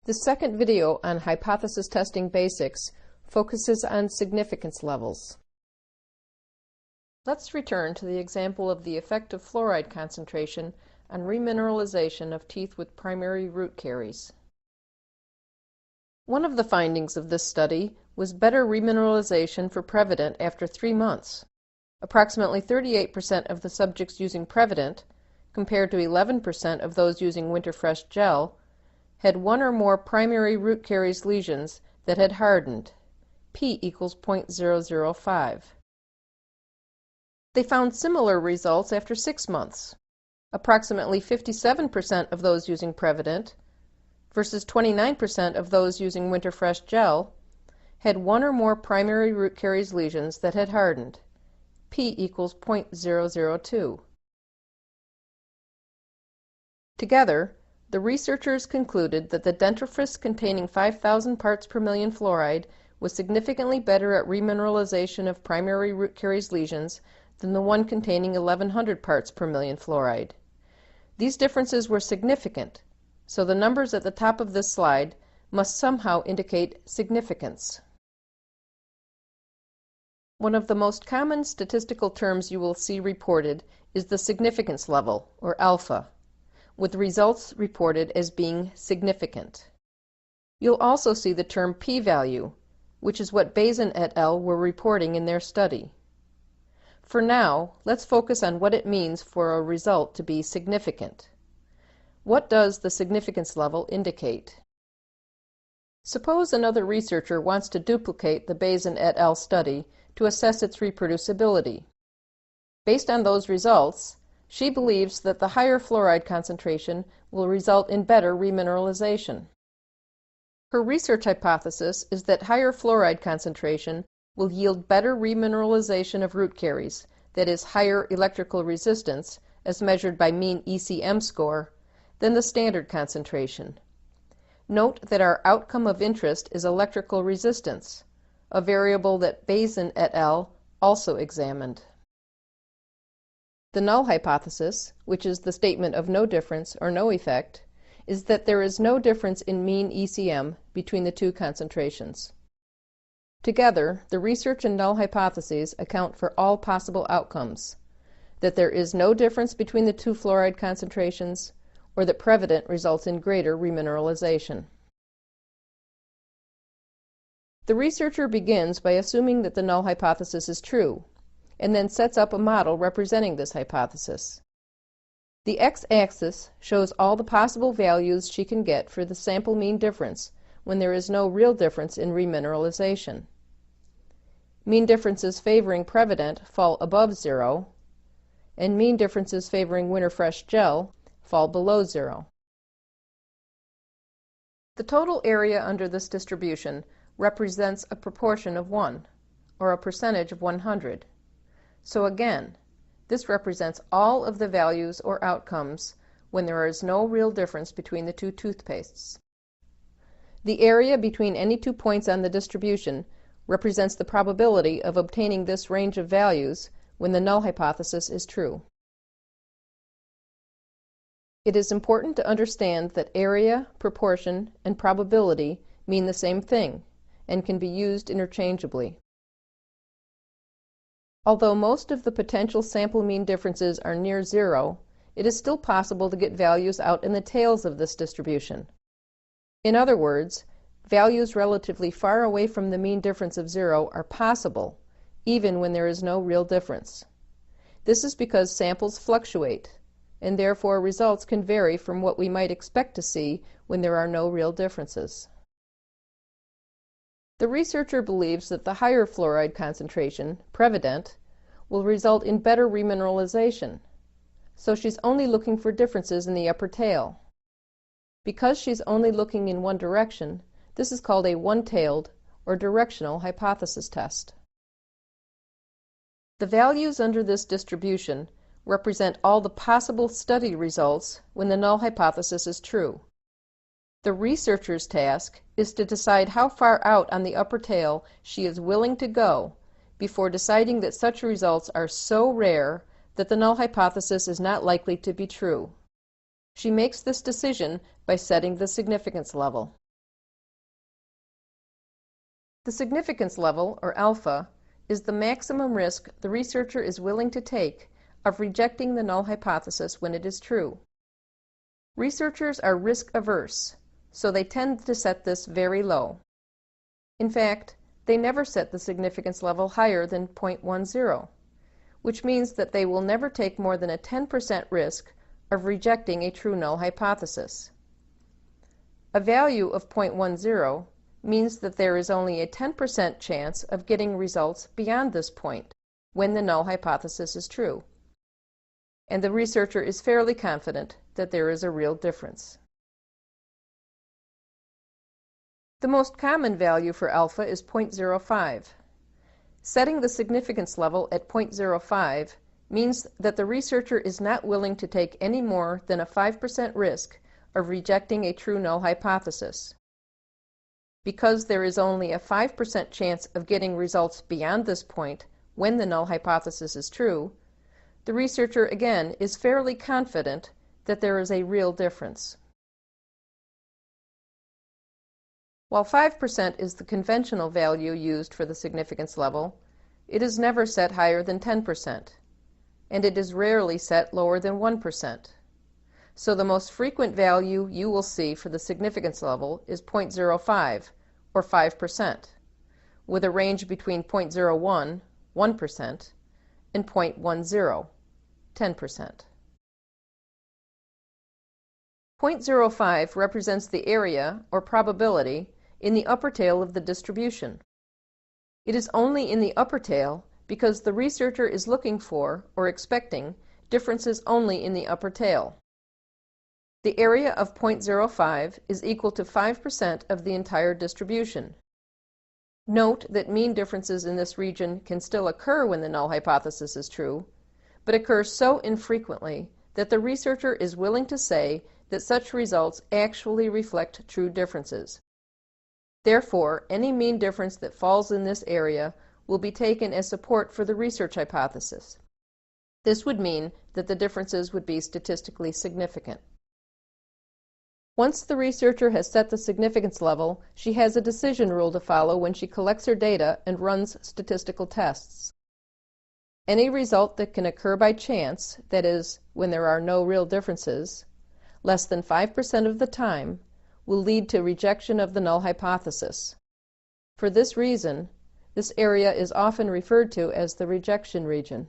The second video on hypothesis testing basics focuses on significance levels. Let's return to the example of the effect of fluoride concentration on remineralization of teeth with primary root caries. One of the findings of this study was better remineralization for Prevident after 3 months. Approximately 38% of the subjects using Prevident, compared to 11% of those using Winterfresh gel, had 1 or more primary root caries lesions that had hardened, p equals 0.005. They found similar results after 6 months. Approximately 57% of those using Prevident versus 29% of those using Winterfresh gel had 1 or more primary root caries lesions that had hardened, p equals 0.002. Together, the researchers concluded that the dentifrice containing 5,000 parts per million fluoride was significantly better at remineralization of primary root caries lesions than the one containing 1,100 parts per million fluoride. These differences were significant, so the numbers at the top of this slide must somehow indicate significance. One of the most common statistical terms you will see reported is the significance level, or alpha, with results reported as being significant. You'll also see the term p-value, which is what Bazin et al. Were reporting in their study. For now, let's focus on what it means for a result to be significant. What does the significance level indicate? Suppose another researcher wants to duplicate the Bazin et al. Study to assess its reproducibility. Based on those results, she believes that the higher fluoride concentration will result in better remineralization. Her research hypothesis is that higher fluoride concentration will yield better remineralization of root caries, that is, higher electrical resistance, as measured by mean ECM score, than the standard concentration. Note that our outcome of interest is electrical resistance, a variable that Bazin et al. Also examined. The null hypothesis, which is the statement of no difference or no effect, is that there is no difference in mean ECM between the two concentrations. Together, the research and null hypotheses account for all possible outcomes, that there is no difference between the two fluoride concentrations, or that Prevident results in greater remineralization. The researcher begins by assuming that the null hypothesis is true, and then sets up a model representing this hypothesis. The x-axis shows all the possible values she can get for the sample mean difference when there is no real difference in remineralization. Mean differences favoring Prevident fall above 0, and mean differences favoring Winterfresh gel fall below 0. The total area under this distribution represents a proportion of 1, or a percentage of 100. So again, this represents all of the values or outcomes when there is no real difference between the two toothpastes. The area between any 2 points on the distribution represents the probability of obtaining this range of values when the null hypothesis is true. It is important to understand that area, proportion, and probability mean the same thing and can be used interchangeably. Although most of the potential sample mean differences are near 0, it is still possible to get values out in the tails of this distribution. In other words, values relatively far away from the mean difference of 0 are possible, even when there is no real difference. This is because samples fluctuate, and therefore results can vary from what we might expect to see when there are no real differences. The researcher believes that the higher fluoride concentration, Prevident, will result in better remineralization, so she's only looking for differences in the upper tail. Because she's only looking in one direction, this is called a one-tailed or directional hypothesis test. The values under this distribution represent all the possible study results when the null hypothesis is true. The researcher's task is to decide how far out on the upper tail she is willing to go before deciding that such results are so rare that the null hypothesis is not likely to be true. She makes this decision by setting the significance level. The significance level, or alpha, is the maximum risk the researcher is willing to take of rejecting the null hypothesis when it is true. Researchers are risk-averse, so they tend to set this very low. In fact, they never set the significance level higher than 0.10, which means that they will never take more than a 10% risk of rejecting a true null hypothesis. A value of 0.10 means that there is only a 10% chance of getting results beyond this point when the null hypothesis is true, and the researcher is fairly confident that there is a real difference. The most common value for alpha is 0.05. Setting the significance level at 0.05 means that the researcher is not willing to take any more than a 5% risk of rejecting a true null hypothesis. Because there is only a 5% chance of getting results beyond this point when the null hypothesis is true, the researcher again is fairly confident that there is a real difference. While 5% is the conventional value used for the significance level, it is never set higher than 10%, and it is rarely set lower than 1%. So the most frequent value you will see for the significance level is 0.05, or 5%, with a range between 0.01, 1%, and 0.10, 10%. 0.05 represents the area, or probability, in the upper tail of the distribution. It is only in the upper tail because the researcher is looking for, or expecting, differences only in the upper tail. The area of 0.05 is equal to 5% of the entire distribution. Note that mean differences in this region can still occur when the null hypothesis is true, but occur so infrequently that the researcher is willing to say that such results actually reflect true differences. Therefore, any mean difference that falls in this area will be taken as support for the research hypothesis. This would mean that the differences would be statistically significant. Once the researcher has set the significance level, she has a decision rule to follow when she collects her data and runs statistical tests. Any result that can occur by chance, that is, when there are no real differences, less than 5% of the time, will lead to rejection of the null hypothesis. For this reason, this area is often referred to as the rejection region.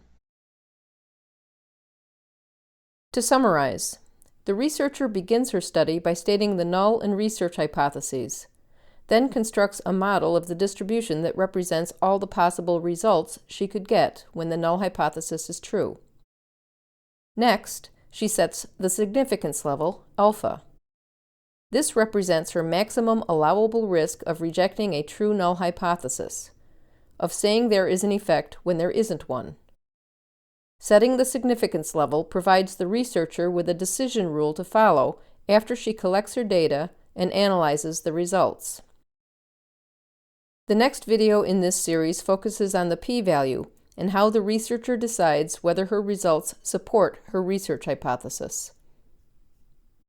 To summarize, the researcher begins her study by stating the null and research hypotheses, then constructs a model of the distribution that represents all the possible results she could get when the null hypothesis is true. Next, she sets the significance level, alpha. This represents her maximum allowable risk of rejecting a true null hypothesis, of saying there is an effect when there isn't one. Setting the significance level provides the researcher with a decision rule to follow after she collects her data and analyzes the results. The next video in this series focuses on the p-value and how the researcher decides whether her results support her research hypothesis.